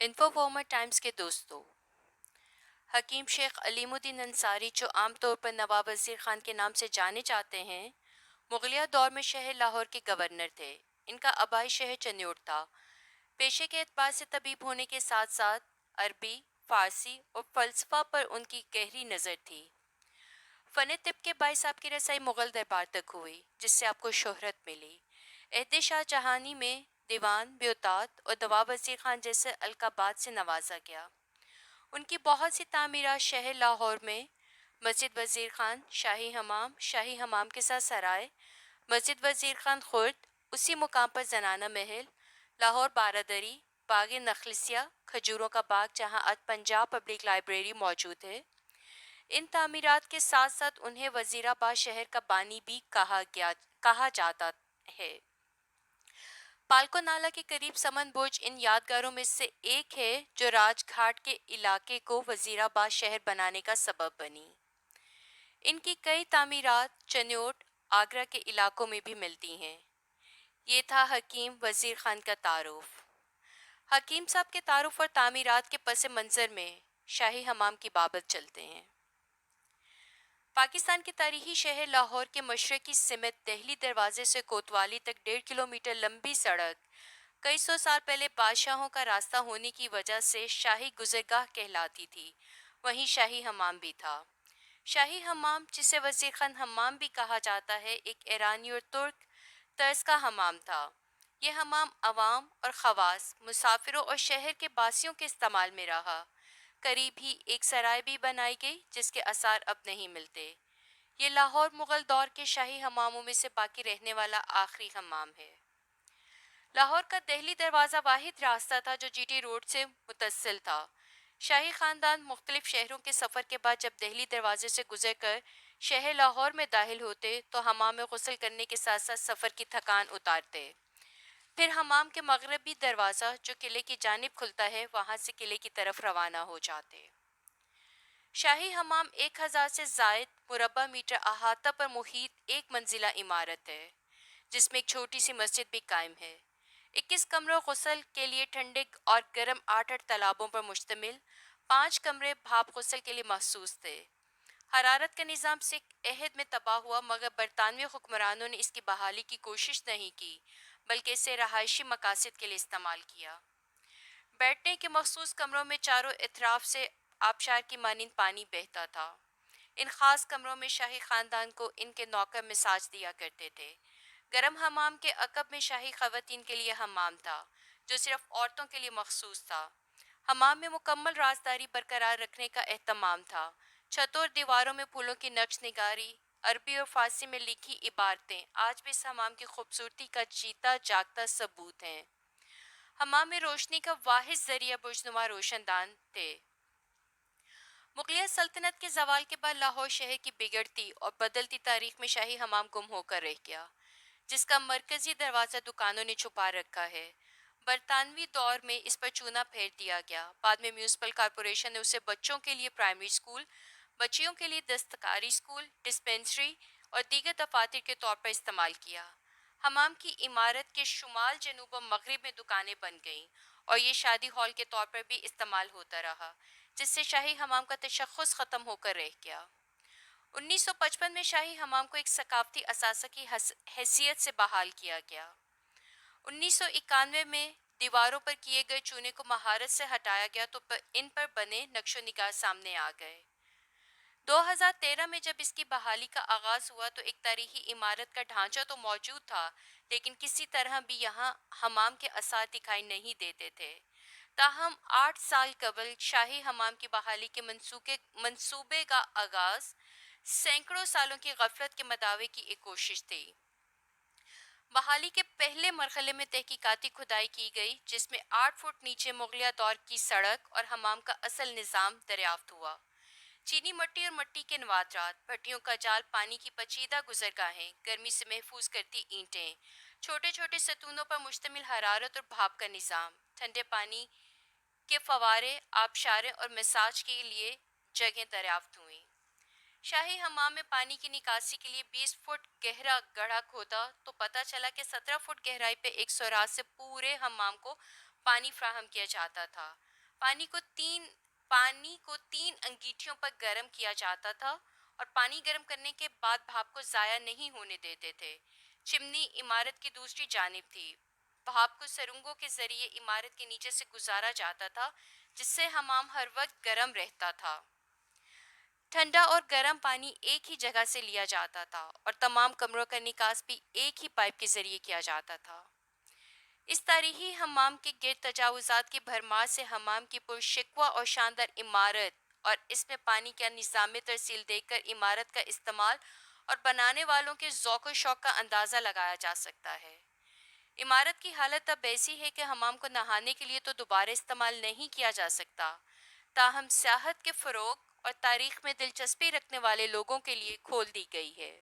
Info farmer Times کے دوستوں، حکیم شیخ علیم الدین انصاری، جو عام طور پر نواب وزیر خان کے نام سے جانے جاتے ہیں، مغلیہ دور میں شہر لاہور کے گورنر تھے۔ ان کا آبائی شہر چنیوٹ تھا۔ پیشے کے اعتبار سے طبیب ہونے کے ساتھ ساتھ عربی، فارسی اور فلسفہ پر ان کی گہری نظر تھی۔ فن طب کے باعث آپ کی رسائی مغل دربار تک ہوئی، جس سے آپ کو شہرت ملی۔ عہد شاہ جہانی میں دیوان، بیوتات اور نواب وزیر خان جیسے القابات سے نوازا گیا۔ ان کی بہت سی تعمیرات شہر لاہور میں مسجد وزیر خان، شاہی حمام کے ساتھ سرائے، مسجد وزیر خان خرد، اسی مقام پر زنانہ محل، لاہور بارادری، باغ نخلسیہ، کھجوروں کا باغ جہاں آج پنجاب پبلک لائبریری موجود ہے۔ ان تعمیرات کے ساتھ ساتھ انہیں وزیرآباد شہر کا بانی بھی کہا جاتا ہے۔ پالکو نالہ کے قریب سمن برج ان یادگاروں میں سے ایک ہے جو راج گھاٹ کے علاقے کو وزیرآباد شہر بنانے کا سبب بنی۔ ان کی کئی تعمیرات چنیوٹ، آگرہ کے علاقوں میں بھی ملتی ہیں۔ یہ تھا حکیم وزیر خان کا تعارف۔ حکیم صاحب کے تعارف اور تعمیرات کے پس منظر میں شاہی حمام کی بابت چلتے ہیں۔ پاکستان کے تاریخی شہر لاہور کے مشرقی سمت دہلی دروازے سے کوتوالی تک 1.5 کلومیٹر لمبی سڑک کئی سو سال پہلے بادشاہوں کا راستہ ہونے کی وجہ سے شاہی گزرگاہ کہلاتی تھی۔ وہیں شاہی حمام بھی تھا۔ شاہی حمام، جسے وزیر خان حمام بھی کہا جاتا ہے، ایک ایرانی اور ترک طرز کا حمام تھا۔ یہ حمام عوام اور خواص، مسافروں اور شہر کے باسیوں کے استعمال میں رہا۔ قریب ہی ایک سرائے بھی بنائی گئی جس کے آثار اب نہیں ملتے۔ یہ لاہور مغل دور کے شاہی حماموں میں سے باقی رہنے والا آخری حمام ہے۔ لاہور کا دہلی دروازہ واحد راستہ تھا جو جی ٹی روڈ سے متصل تھا۔ شاہی خاندان مختلف شہروں کے سفر کے بعد جب دہلی دروازے سے گزر کر شہر لاہور میں داخل ہوتے تو حمام میں غسل کرنے کے ساتھ ساتھ سفر کی تھکان اتارتے۔ پھر حمام کے مغربی دروازہ جو قلعے کی جانب کھلتا ہے، وہاں سے قلعے کی طرف روانہ ہو جاتے۔ شاہی حمام 1000 سے زائد مربع میٹر احاطہ پر محیط ایک منزلہ عمارت ہے، جس میں ایک چھوٹی سی مسجد بھی قائم ہے۔ 21 کمروں غسل کے لیے ٹھنڈے اور گرم 8 تالابوں پر مشتمل، 5 کمرے بھاپ غسل کے لیے مخصوص تھے۔ حرارت کا نظام سکھ عہد میں تباہ ہوا، مگر برطانوی حکمرانوں نے اس کی بحالی کی کوشش نہیں کی بلکہ اسے رہائشی مقاصد کے لیے استعمال کیا۔ بیٹھنے کے مخصوص کمروں میں چاروں اطراف سے آبشار کی مانند پانی بہتا تھا۔ ان خاص کمروں میں شاہی خاندان کو ان کے نوکر مساج دیا کرتے تھے۔ گرم حمام کے عقب میں شاہی خواتین کے لیے حمام تھا، جو صرف عورتوں کے لیے مخصوص تھا۔ حمام میں مکمل رازداری برقرار رکھنے کا اہتمام تھا۔ چھتوں اور دیواروں میں پھولوں کی نقش نگاری، عربی اور فارسی میں لکھی عبارتیں آج بھی اس حمام کی خوبصورتی کا جیتا جاگتا ثبوت ہیں۔ حمام میں روشنی کا واحد ذریعہ برجنما روشن دان تھے۔ مغلیہ سلطنت کے زوال کے بعد لاہور شہر کی بگڑتی اور بدلتی تاریخ میں شاہی حمام گم ہو کر رہ گیا، جس کا مرکزی دروازہ دکانوں نے چھپا رکھا ہے۔ برطانوی دور میں اس پر چونا پھیر دیا گیا۔ بعد میں میونسپل کارپوریشن نے اسے بچوں کے لیے پرائمری اسکول، بچیوں کے لیے دستکاری اسکول، ڈسپنسری اور دیگر دفاتر کے طور پر استعمال کیا۔ حمام کی عمارت کے شمال، جنوب اور مغرب میں دکانیں بن گئیں اور یہ شادی ہال کے طور پر بھی استعمال ہوتا رہا، جس سے شاہی حمام کا تشخص ختم ہو کر رہ گیا۔ 1955 میں شاہی حمام کو ایک ثقافتی اثاثہ کی حیثیت سے بحال کیا گیا۔ 1991 میں دیواروں پر کیے گئے چونے کو مہارت سے ہٹایا گیا تو ان پر بنے نقش و نگار سامنے آ گئے۔ 2013 میں جب اس کی بحالی کا آغاز ہوا تو ایک تاریخی عمارت کا ڈھانچہ تو موجود تھا، لیکن کسی طرح بھی یہاں حمام کے آثار دکھائی نہیں دیتے تھے۔ تاہم 8 سال قبل شاہی حمام کی بحالی کے منصوبے کا آغاز سینکڑوں سالوں کی غفلت کے مداوع کی ایک کوشش تھی۔ بحالی کے پہلے مرحلے میں تحقیقاتی کھدائی کی گئی، جس میں 8 فٹ نیچے مغلیہ دور کی سڑک اور حمام کا اصل نظام دریافت ہوا۔ چینی مٹی اور مٹی کے نوادرات، بھٹیوں کا جال، پانی کی پیچیدہ گزرگاہیں، گرمی سے محفوظ کرتی اینٹیں، چھوٹے چھوٹے ستونوں پر مشتمل حرارت اور بھاپ کا نظام، ٹھنڈے پانی کے فوارے، آبشاریں اور مساج کے لیے جگہیں دریافت ہوئیں۔ شاہی حمام میں پانی کی نکاسی کے لیے 20 فٹ گہرا گڑھا کھودا تو پتہ چلا کہ 17 فٹ گہرائی پہ ایک سوراخ سے پورے حمام کو پانی فراہم کیا جاتا تھا۔ پانی کو 3 انگیٹھیوں پر گرم کیا جاتا تھا اور پانی گرم کرنے کے بعد بھاپ کو ضائع نہیں ہونے دیتے تھے۔ چمنی عمارت کی دوسری جانب تھی۔ بھاپ کو سرنگوں کے ذریعے عمارت کے نیچے سے گزارا جاتا تھا، جس سے حمام ہر وقت گرم رہتا تھا۔ ٹھنڈا اور گرم پانی ایک ہی جگہ سے لیا جاتا تھا اور تمام کمروں کا نکاس بھی ایک ہی پائپ کے ذریعے کیا جاتا تھا۔ اس تاریخی حمام کے گرد تجاوزات کی بھرمار سے حمام کی پرشکوہ اور شاندار عمارت اور اس میں پانی کا نظام ترسیل دیکھ کر عمارت کا استعمال اور بنانے والوں کے ذوق و شوق کا اندازہ لگایا جا سکتا ہے۔ عمارت کی حالت اب ایسی ہے کہ حمام کو نہانے کے لیے تو دوبارہ استعمال نہیں کیا جا سکتا، تاہم سیاحت کے فروغ اور تاریخ میں دلچسپی رکھنے والے لوگوں کے لیے کھول دی گئی ہے۔